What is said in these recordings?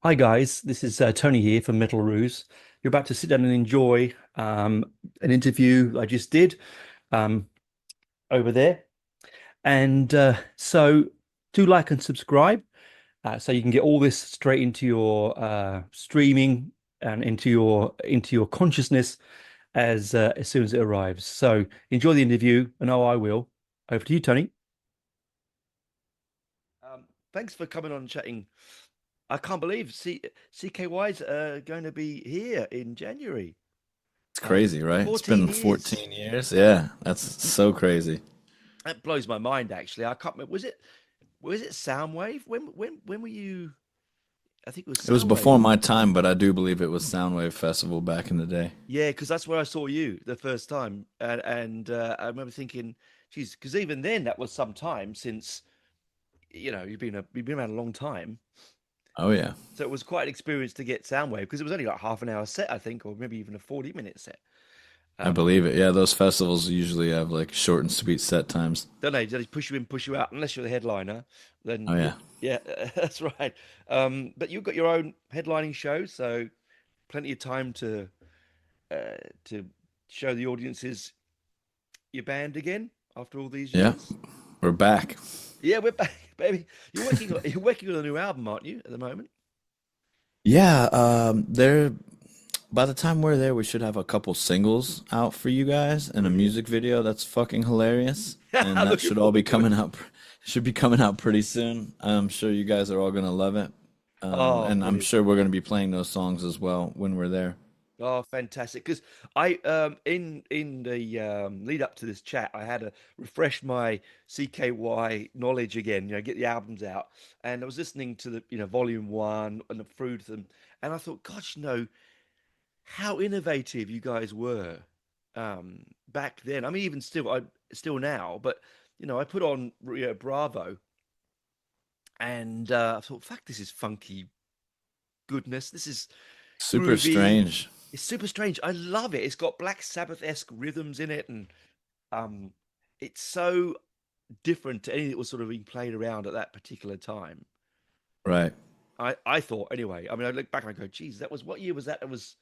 Hi guys, this is Tony here from Metal Ruse. You're about to sit down and enjoy an interview I just did um, over there, and so do like and subscribe so you can get all this straight into your streaming and into your consciousness as soon as it arrives. So enjoy the interview, and I will. Over to you, Tony. Thanks for coming on and chatting. I can't believe CKY's going to be here in January. It's crazy, right? It's 14 been years. 14 years. Yeah, that's so crazy. That blows my mind, actually. I can't remember. Was it Soundwave? When were you? I think it was It was Soundwave. before my time, but I do believe it was Soundwave Festival back in the day. Yeah, because that's where I saw you the first time, and I remember thinking, geez, because even then that was some time since you've been around a long time. Oh yeah, So it was quite an experience to get Soundwave because it was only like half an hour set, I think, or maybe even a 40-minute set. I Um, believe it. Yeah, those festivals usually have like short and sweet set times. don't they? They push you in, push you out. Unless you're the headliner, then Oh you, yeah. yeah, that's right. But you've got your own headlining show, so plenty of time to show the audiences your band again after all these Yeah, years. we're back. Yeah, we're back, baby. You're working on a new album, aren't you, at the moment? Yeah, there. By the time we're there, we should have a couple singles out for you guys and a Brilliant. music video that's fucking hilarious. And that Looking should all be forward to it. coming out. Should be coming out pretty soon. I'm sure you guys are all gonna love it. Oh, And I'm brilliant. sure we're gonna be playing those songs as well when we're there. Oh, fantastic! Because I in the lead up to this chat, I had to refresh my CKY knowledge again. Get the albums out, and I was listening to the Volume One and through them, and I thought, gosh, how innovative you guys were back then. I mean, even still now, but I put on Bravo, and I thought, fuck, this is funky goodness. This is Super groovy. strange. It's super strange. I love it. It's got Black Sabbath-esque rhythms in it, and um, it's so different to anything that was sort of being played around at that particular time. Right. I thought anyway. I mean, I look back and I go, geez, that was what year was that? It was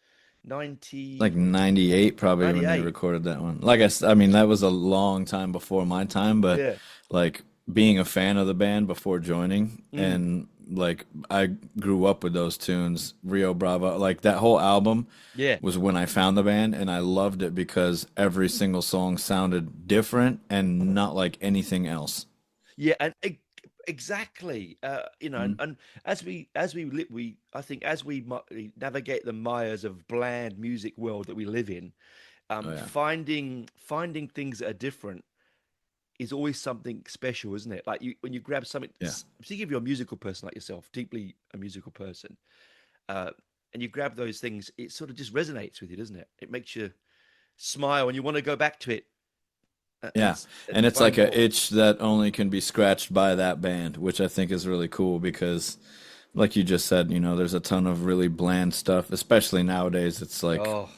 Like 90 98 probably when they 98. recorded that one. Like I mean that was a long time before my time, but Yeah. like being a fan of the band before joining Mm, and like I grew up with those tunes, Rio Bravo, like that whole album yeah. was when I found the band and I loved it because every single song sounded different and not like anything else. Yeah, and exactly. And, Mhm. and we I think as we navigate the mires of bland music world that we live in, Oh yeah. finding things that are different is always something special, isn't it? Like when you grab something, Yeah. particularly if you're a musical person like yourself, deeply a musical person, uh, and you grab those things, it sort of just resonates with you, doesn't it? It makes you smile and you want to go back to it and Yeah, and it's find like a more. itch that only can be scratched by that band, which I think is really cool because, like you just said, there's a ton of really bland stuff, especially nowadays. It's like Oh,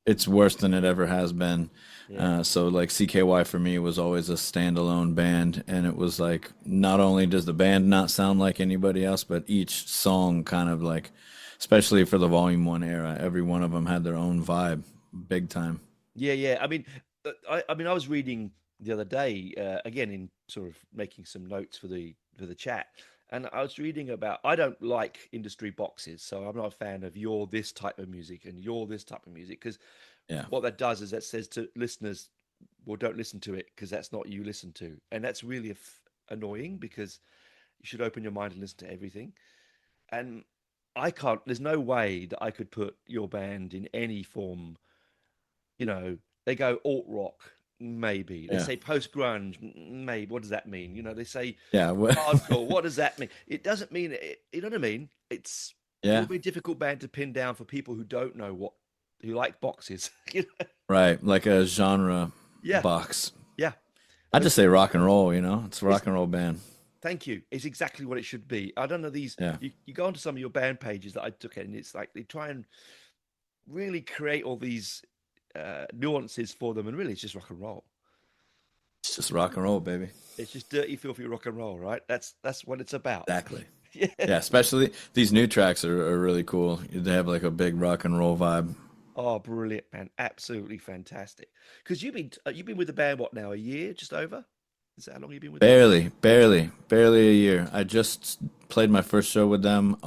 it's worse than it ever has been. yeah. So like CKY for me was always a standalone band, and it was like not only does the band not sound like anybody else, but each song kind of like, especially for the Volume One era, every one of them had their own vibe, big time. Yeah, yeah. I mean, I was reading the other day again in sort of making some notes for the chat, and I was reading about. I don't like industry boxes, so I'm not a fan of you're this type of music and you're this type of music because Yeah, what that does is that says to listeners, well, don't listen to it because that's not what you listen to, and that's really annoying because you should open your mind and listen to everything. And I can't. There's no way that I could put your band in any form. you know, they go alt rock, maybe. They yeah, say post grunge, maybe. What does that mean? They say yeah, hardcore. What does that mean? It doesn't mean it. You know what I mean? It'll yeah. be a difficult band to pin down for people who don't know who like boxes. Right, like a genre Yeah, box. yeah. I But just say rock and roll, It's a it's rock and roll band. thank you. It's exactly what it should be. I don't know these. Yeah. You go onto some of your band pages that I took in, and it's like they try and really create all these nuances for them, and really it's just rock and roll. It's just rock and roll, baby. It's just dirty, filthy rock and roll, right? That's what it's about. Exactly. Yeah. Yeah, especially these new tracks are really cool. They have like a big rock and roll vibe. Oh, brilliant, man. Absolutely fantastic. Because you've been with the band what now? A year, just over? Is that how long you've been with them? Barely a year. I just played my first show with them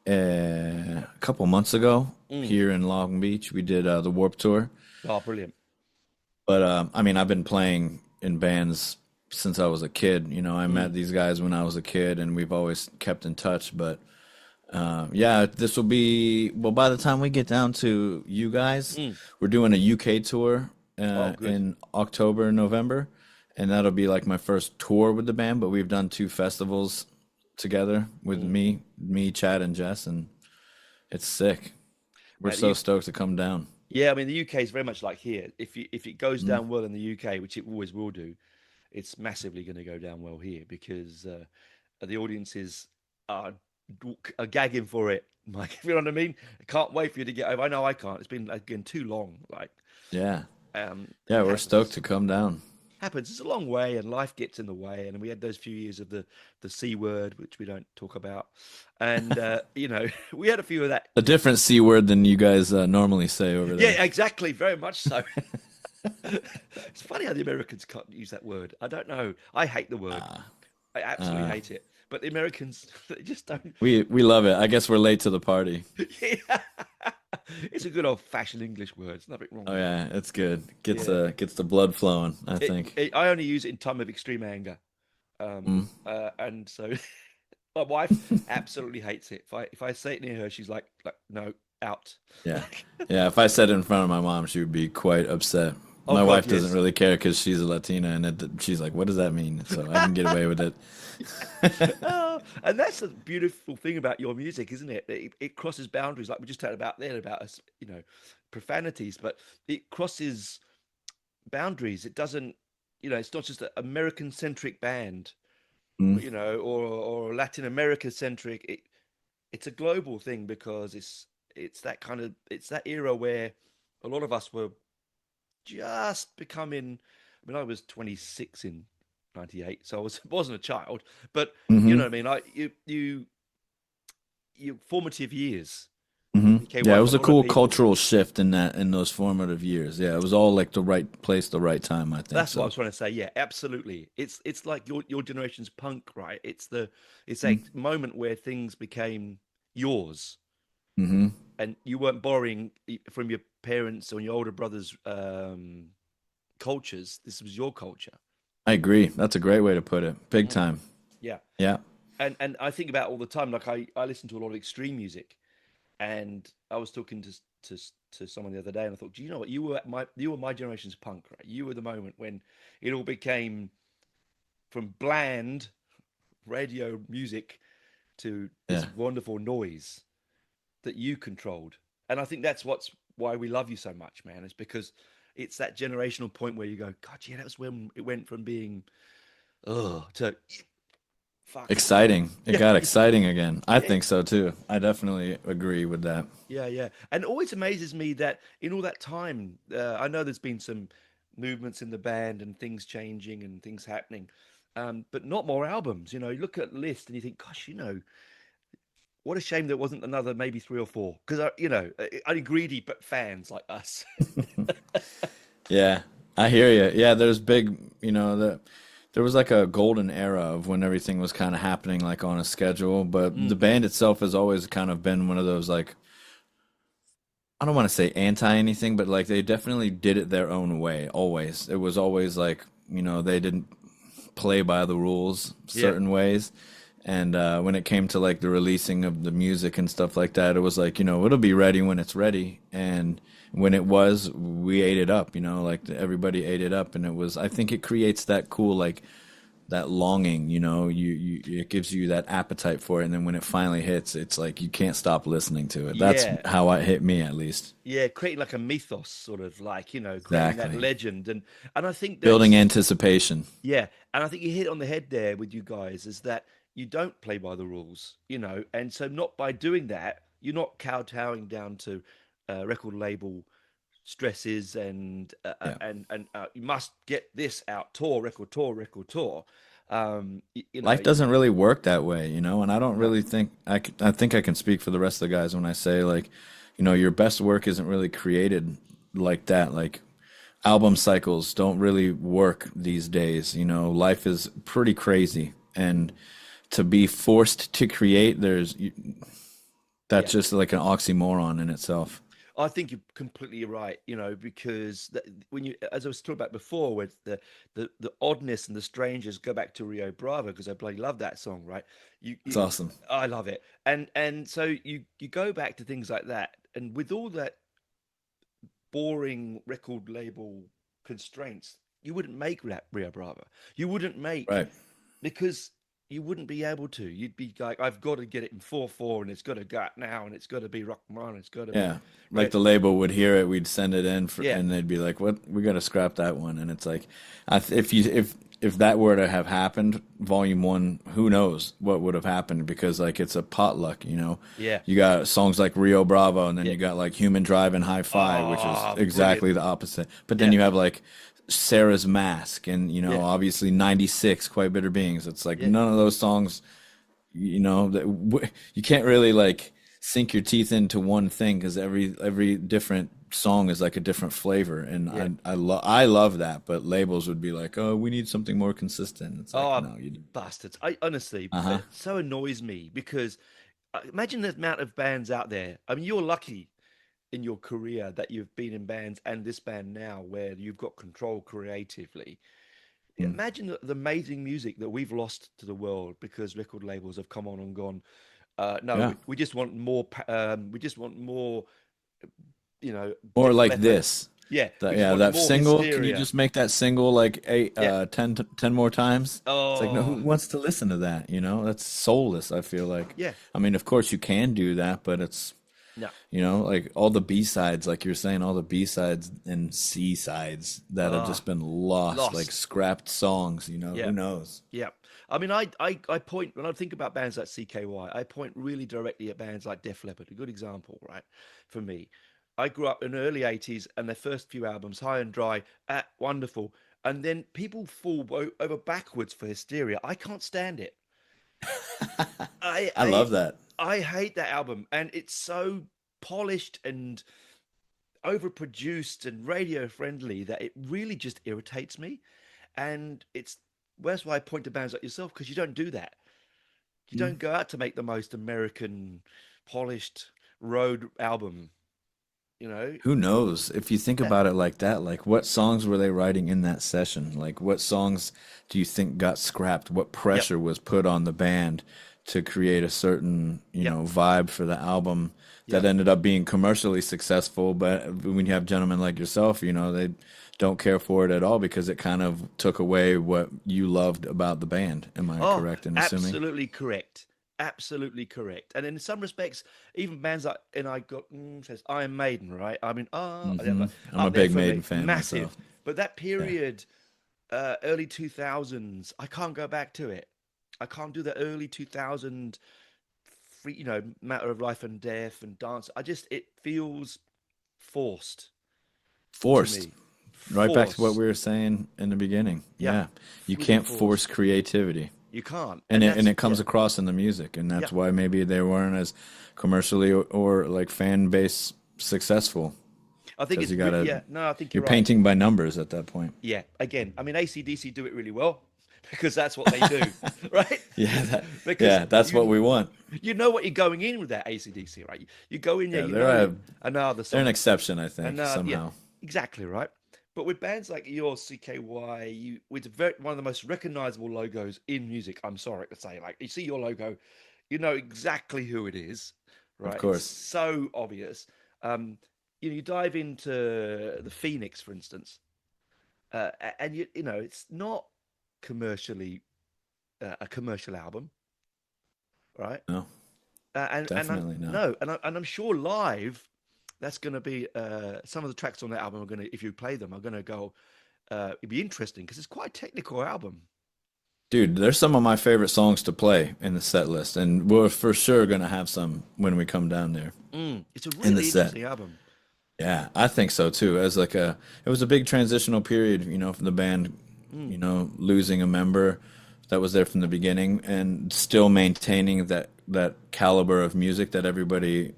a couple months ago Mm. here in Long Beach. We did the Warp Tour. Oh, brilliant. But I mean, I've been playing in bands since I was a kid. You know, I met Mm. these guys when I was a kid, and we've always kept in touch. But yeah, this will be well. By the time we get down to you guys, Mm. we're doing a UK tour Oh, good. in October and November, and that'll be like my first tour with the band. But we've done two festivals together with Mm. me, Chad, and Jess, and it's sick. We're Man, so stoked to come down. yeah, I mean the UK is very much like here. If it goes Mhm. down well in the UK, which it always will do, it's massively going to go down well here because the audiences are are gagging for it. Like, you know what I mean? I can't wait for you to get over. I know I can't. It's been again too long. Like, Yeah, it yeah, we're stoked happens. to come down. Happens. It's a long way, and life gets in the way. And we had those few years of the C word, which we don't talk about. And we had a few of that. A different C word than you guys normally say over there. Yeah, exactly. Very much so. It's funny how the Americans can't use that word. I don't know. I hate the word. I absolutely Uh, hate it. But the Americans, they just don't. we love it. I guess we're late to the party. Yeah. It's a good old fashioned English word. There's nothing wrong Oh with it. yeah, it's good. Yeah. Gets the blood flowing, I think. I only use it in time of extreme anger. Mm. And so my wife absolutely hates it. If I say it near her, she's like no, out. Yeah. Yeah, if I said it in front of my mom, she would be quite upset. Oh My God, wife doesn't yes. really care because she's a Latina, and she's like, "What does that mean?" So I can get away with it. Oh, and that's the beautiful thing about your music, isn't it? It crosses boundaries, like we just talked about then about us, profanities, but it crosses boundaries. It doesn't, it's not just an American centric band, Mm. or Latin America centric. It's a global thing because it's that era where a lot of us were just becoming. I mean, I was 26 in '98, so I wasn't a child, but you know Hmm. what I mean. Like your formative years for Yeah, CKY it for was a a lot of cool people. cultural shift in those formative years. Yeah, it was all like the right place, the right time, I think. That's what I So, was trying to say. Yeah, absolutely. It's like your generation's punk, right? It's mm-hmm. that moment where things became yours, Mm-hmm. and you weren't borrowing from your parents or your older brothers' cultures. This was your culture. I agree. That's a great way to put it. Big Mm. time. Yeah, Yeah. and I think about all the time. Like I listen to a lot of extreme music, and I was talking to to someone the other day, and I thought, do you know what? You were my generation's punk, right? You were the moment when it all became from bland radio music to Yeah. this wonderful noise that you controlled. And I think that's why we love you so much, man. Is because it's that generational point where you go, God, yeah, that was when it went from being to fuck. Exciting. It Yeah, got exciting again. I yeah, think so too. I definitely agree with that. yeah. And it always amazes me that in all that time, I know there's been some movements in the band and things changing and things happening, but not more albums. You look at the list and you think, gosh, what a shame there wasn't another maybe three or four. Because only greedy but fans like us. Yeah, I hear you. Yeah, there's big, there was like a golden era of when everything was kind of happening like on a schedule, but the Mm, band itself has always kind of been one of those like I don't want to say anti anything, but like they definitely did it their own way, always. It was always like, they didn't play by the rules yeah, certain ways. And when it came to like the releasing of the music and stuff like that, it was like, it'll be ready when it's ready. And when it was, we ate it up, like everybody ate it up. And it was, I think it creates that cool, like that longing, it gives you that appetite for it. And then when it finally hits, it's like you can't stop listening to it. That's yeah, how it hit me, at least. yeah. Creating like a mythos, sort of like creating that Exactly. legend, and I think Building that's anticipation. yeah, and I think you hit it on the head there with you guys is that you don't play by the rules, and so not by doing that, you're not kowtowing down to record label stresses and Yeah. you must get this out, tour, record tour, record tour. You know, Life doesn't really work that way, you know, and I don't no, really think I think I can speak for the rest of the guys when I say like, you know, your best work isn't really created like that. Like album cycles don't really work these days, you know. Life is pretty crazy and to be forced to create, yeah. that's just like an oxymoron in itself. I think you're completely right, you know, because when you, as I was talking about before, with the oddness and the strangers, go back to Rio Bravo because I bloody love that song, right? It's You, awesome. I love it, and so you go back to things like that, and with all that boring record label constraints, you wouldn't make Rio Bravo. You wouldn't make Right. because you wouldn't be able to. You'd be like, I've got to get it in 4/4, and it's got to go out now, and it's got to be rock and roll, and it's got to be Yeah. Like right. the label would hear it, we'd send it in for, Yeah, and they'd be like, "What? We got to scrap that one." And it's like, if that were to have happened, Volume One, who knows what would have happened? Because like it's a potluck, you know. yeah, You got songs like Rio Bravo, and then yeah. you got like Human Drive and High Five, which is Oh, brilliant. exactly the opposite. But then Yeah, you have like Sarah's Mask, and you know, yeah, obviously '96, Quite Bitter Beings. It's like yeah. none of those songs, you know, you can't really like sink your teeth into one thing because every different song is like a different flavor, and Yeah. I love that. But labels would be like, oh, we need something more consistent. It's like, Oh, no, you. bastards. I honestly, Uh-huh. it so annoys me because imagine the amount of bands out there. I mean, you're lucky in your career that you've been in bands and this band now where you've got control creatively. Mm. Imagine the amazing music that we've lost to the world because record labels have come on and gone. No, Yeah. we just want more. We just want more. You know, Or Def like Leppard. this. Yeah, we That, just yeah, want that more single. Can you hysteria. just make that single like eight, Yeah. 10 more times? It's like, no, who Oh, wants to listen to that? You know, that's soulless, I feel like. yeah. I mean, of course you can do that, but it's, No, you know, like all the B sides, like you're saying, all the B sides and C sides that have ah, just been lost, like lost. scrapped songs, you know, Yeah. who knows? Yeah. I mean, I point, when I think about bands like CKY, I point really directly at bands like Def Leppard, a good example, right? For me, I grew up in the early 80s and their first few albums, High and Dry, wonderful. And then people fall over backwards for Hysteria. I can't stand it. I, I I, love that. I hate that album. And it's so polished and overproduced and radio friendly that it really just irritates me. And that's why I point to bands like yourself because you don't do that. You Mm. don't go out to make the most American, polished road album. You know, Who knows? If you think that, about it like that, like what songs were they writing in that session? Like what songs do you think got scrapped? What yep, pressure was put on the band to create a certain, you yep, know, vibe for the album that yep. ended up being commercially successful? But when you have gentlemen like yourself, you know, they don't care for it at all because it kind of took away what you loved about the band. Am I Oh, correct in assuming? absolutely correct. Absolutely correct. And in some respects, even bands like, and I got says Iron Maiden, right? I mean, Hmm. I'm a up there big for Maiden me, fan massive. myself. But that Yeah. period, early 2000s, I can't go back to it. I can't do the early 2000 free, matter of life and death and dance. It feels forced to Forced. me. Right back to what Forced. we were saying in the beginning. Yeah. Yeah. You Really can't force forced. creativity. You can't. And And it that's, comes yeah. across in the music, and Yeah. that's why maybe they weren't as commercially or like fan base successful I think because it's, you gotta yeah, no, I think you're you're right. painting by numbers at that point. Yeah. Again, I mean, AC/DC do it really well because that's what they do, right? Yeah, Because yeah, that's what we want. you know what you're going in with that AC/DC, right? You go in there, Yeah, you know it. Another they're an song, exception, I think, yeah, somehow. exactly right. But with bands like your CKY, it's one of the most recognizable logos in music. I'm sorry to say, like you see your logo, you know exactly who it is, Of right? It's course. so obvious. Um, you dive into the Phoenix, for instance, and it's not commercially a commercial album, right? No, And I definitely not. no, and I'm sure live, that's going to be some of the tracks on that album are going to, if you play them, are going to go. It'd be interesting because it's quite a technical album. Dude, there's some of my favorite songs to play in the set list, and we're for sure gonna have some when we come down there It's a in the really set. interesting album. Yeah, I think so too. It was a big transitional period, you know, for the band, Mm, you know, losing a member. that was there from the beginning and still maintaining that caliber of music that everybody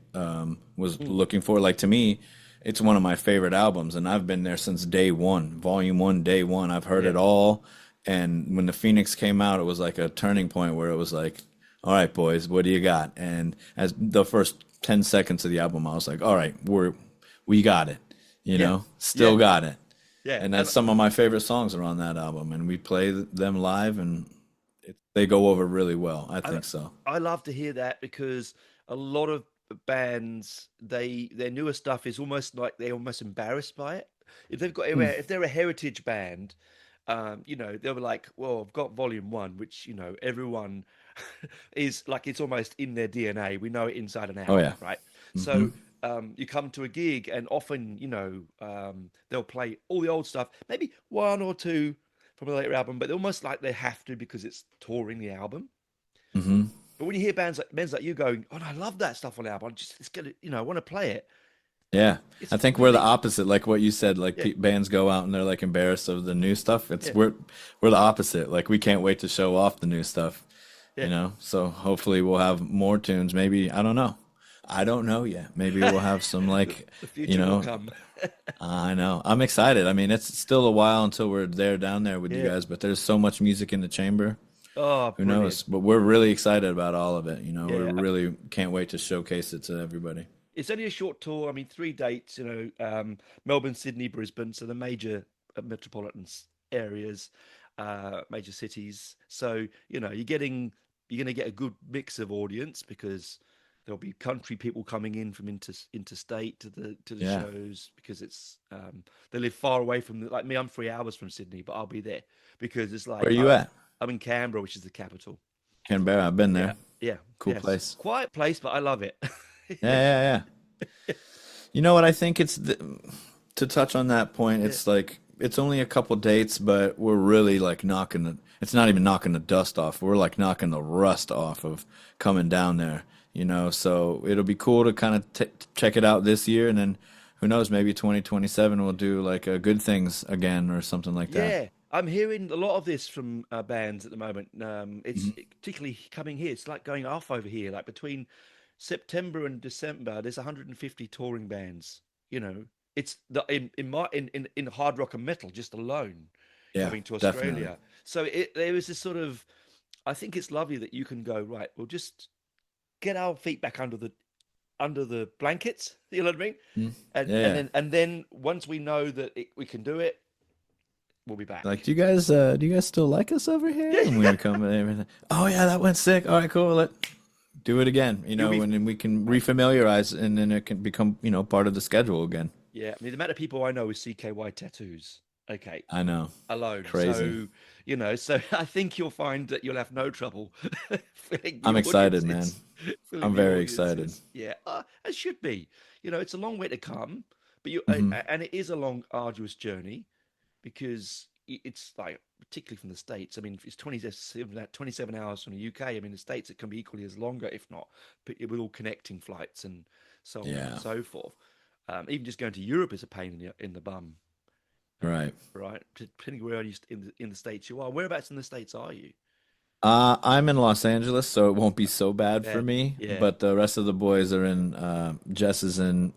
was Mm. looking for. Like to me, it's one of my favorite albums, and I've been there since day one, volume one, day one. I've heard Yeah. it all, and when the Phoenix came out, it was like a turning point where it was like, all right, boys, what do you got? And as the first 10 seconds of the album, I was like, all right, we got it, Yeah. still Yeah. got it. Yeah. And that's And some of my favorite songs are on that album, and we play them live, and they go over really well. I I think so. I love to hear that because a lot of bands, their newer stuff is almost like they're almost embarrassed by it. Hmm. If they're a heritage band, they'll be like, well, I've got volume one, which, everyone is like, it's almost in their DNA. We know it inside and Oh out, yeah. right? Hmm. So you come to a gig and often, they'll play all the old stuff, maybe one or two from a later album, but almost like they have to because it's touring the album. Hmm. But when you hear bands like you going, "Oh, no, I love that stuff on the album. It's gonna, I want to play it." Yeah, It's I think we're the really, opposite. Like what you said, like yeah, bands go out and they're like embarrassed of the new stuff. It's yeah, we're the opposite. Like we can't wait to show off the new stuff, yeah. So hopefully we'll have more tunes. Maybe I don't know yet. Maybe we'll have some The, like, the you future will know, come. I know. I'm excited. I mean, it's still a while until we're there down there with you Yeah. guys, but there's so much music in the chamber. Oh, Who brilliant. knows? But we're really excited about all of it. We Yeah. really can't wait to showcase it to everybody. It's only a short tour. I mean, 3 dates. Melbourne, Sydney, Brisbane. So the major metropolitan areas, major cities. So you're going to get a good mix of audience because there'll be country people coming in from interstate to the Yeah. shows because they live far away from like me. I'm 3 hours from Sydney, but I'll be there because it's Where like are you at? I'm in Canberra, which is the capital. Canberra. I've been Yeah, there. yeah, Cool yes. place. Quiet place, but I love it. Yeah, yeah, yeah. You know what? I think to touch on that point, Yeah. it's like it's only a couple dates, but we're really like it's not even knocking the dust off. We're like knocking the rust off of coming down there, So it'll be cool to kind of t check it out this year, and then who knows, maybe 2027 we'll do like good things again or something like that. Yeah, I'm hearing a lot of this from bands at the moment. It's Hmm. particularly coming here. It's like going off over here. Like between September and December, there's 150 touring bands. You know, it's the in hard rock and metal just alone Yeah, coming to definitely. Australia. So there is this sort of. I think it's lovely that you can go right. We'll just get our feet back under the blankets. You know what I mean? Mm. And Yeah, and yeah. then once we know that we can do it, we'll be Like, back. do you guys still like us over here? Yeah, And we would come and everything. Oh yeah, that went sick. All right, cool. Let do it again. you'll be And then we can fine. refamiliarize, and then it can become, part of the schedule again. Yeah, I mean the amount of people I know with CKY tattoos. Okay, I know, alone. crazy. So I think you'll find that you'll have no trouble filling the I'm excited, man. audiences. Filling I'm the very excited. audiences. Yeah, it should be. It's a long way to come, but Hmm. and it is a long, arduous journey because it's like particularly from the States. I mean, it's 27 hours from the UK. I mean, the States it can be equally as longer, if not, with all connecting flights and so on and Yeah, so forth. Even just going to Europe is a pain in the bum, right. right? Depending where in the States you are. Whereabouts in the States are you? I'm in Los Angeles, so it won't be so bad for Yeah, me. yeah. But the rest of the boys are in. Jess is in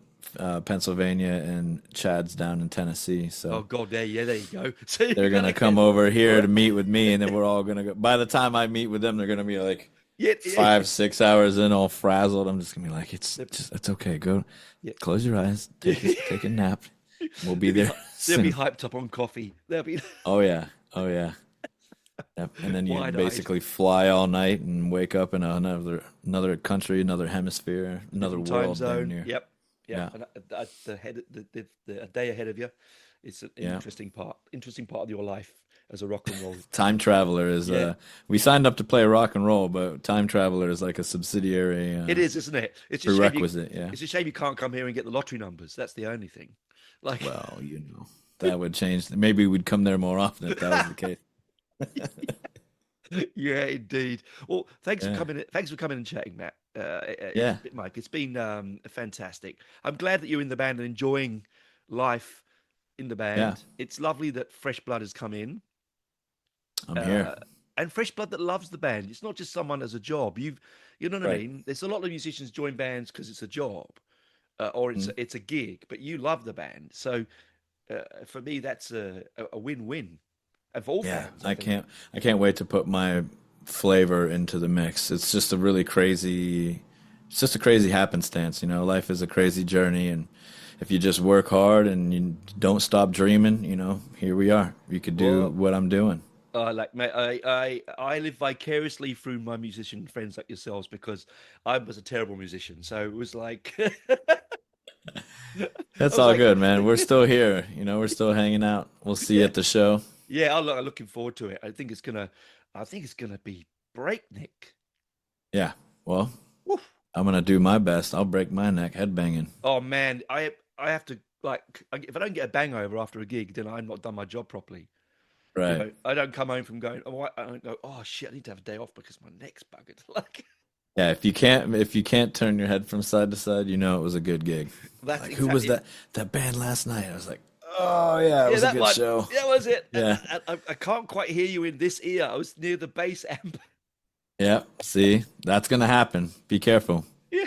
Pennsylvania, and Chad's down in Tennessee. Oh So God, there you go. So you're they're gonna gonna come get over here to right. meet with me, and then we're all gonna go. By the time I meet with them, they're gonna be like Yeah, yeah, 5, 6 hours in, all frazzled. I'm just gonna be like, yeah. it's okay. Go, Yeah. close your eyes, take a nap. We'll be They'll be there hy- they'll be soon. hyped up on coffee. They'll be Oh yeah, oh yeah. Yep. And then you wide-eyed. basically fly all night and wake up in another country, another hemisphere, another Different time world, damn zone. near. Yep, yep. Yeah, And the head, a day ahead of you. It's an yeah. interesting part of your life as a rock and roll. Time Traveler is Yeah, we signed up to play rock and roll, but Time Traveler is like a subsidiary it is, isn't it? prerequisite. Yeah. It's a shame you can't come here and get the lottery numbers. That's the only thing. Like, Well, that would change. Maybe we'd come there more often if that was the case. yeah, indeed. Well, thanks for Yeah. coming. Thanks for coming and chatting, Matt. Yeah. Mike. It's been fantastic. I'm glad that you're in the band and enjoying life in the Yeah. band. It's lovely that fresh blood has come in. I'm Uh, here. and fresh blood that loves the band. It's not just someone as a job. You know what I Right. mean? There's a lot of musicians join bands because it's a job, or Mhm. it's a gig, but you love the band. So for me, that's a win-win, and for all Yeah, fans, I think. I can't wait to put my flavor into the mix. It's just a crazy happenstance, you know. Life is a crazy journey, and if you just work hard and you don't stop dreaming, you know, here we are. You could do Well, what I'm doing. like mate, I live vicariously through my musician friends like yourselves because I was a terrible musician. So it was like, I That's was all like, good, man. We're still here, you know, we're still hanging out. We'll see you yeah, at the show. yeah. I'm looking forward to it. I think it's gonna be breakneck. Yeah. Well, Woof. I'm gonna do my best. I'll break my neck headbanging. Oh man, I have to like if I don't get a bang over after a gig, then I've not done my job properly. You Right. know, I don't come home from going. Oh, I don't go. Oh shit, I need to have a day off because my neck's buggered. Like Yeah, if you can't turn your head from side to side, you know it was a good gig. that's Like, who was exactly. that band last night? I was like, oh yeah, it Yeah, was a that good one. show. That was it. Yeah. I can't quite hear you in this ear. I was near the bass amp. Yeah. See, that's gonna happen. Be careful. Yeah.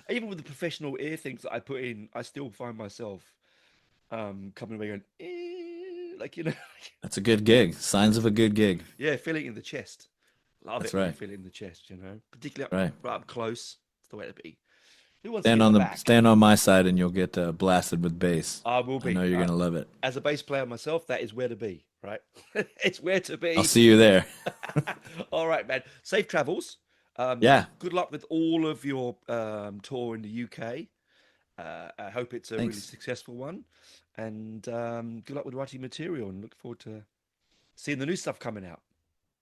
Even with the professional ear things that I put in, I still find myself coming away going, like you know, That's a good gig. Signs of a good gig. yeah, feeling it in the chest. Love That's it when you right. feel it in the chest, you know, particularly Right. right up close. It's the way to be. Who wants to be at the back? Stand on my side and you'll get blasted with bass. I will I know be. you're gonna love it. As a bass player myself, that is where to be, right? It's where to I'll be. see you there. All right, man. Safe travels. Yeah. Good luck with all of your tour in the UK. I hope it's a really Thanks. successful one. And good luck with writing material and look forward to seeing the new stuff coming out.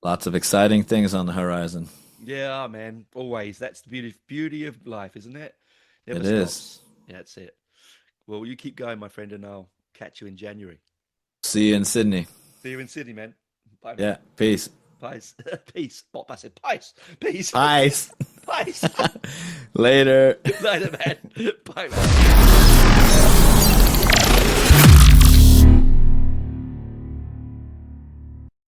Lots of exciting things on the horizon. Yeah, man. Always. That's the beauty of life, isn't it? Never It is. stops. Yeah, that's it. Well, you keep going, my friend, and I'll catch you in January. See you in Sydney. See you in Sydney, man. Bye, man. Yeah. Peace. Peace. Peace. What I said, peace. Peace. Peace. Peace. Later. Later, man. Bye, man.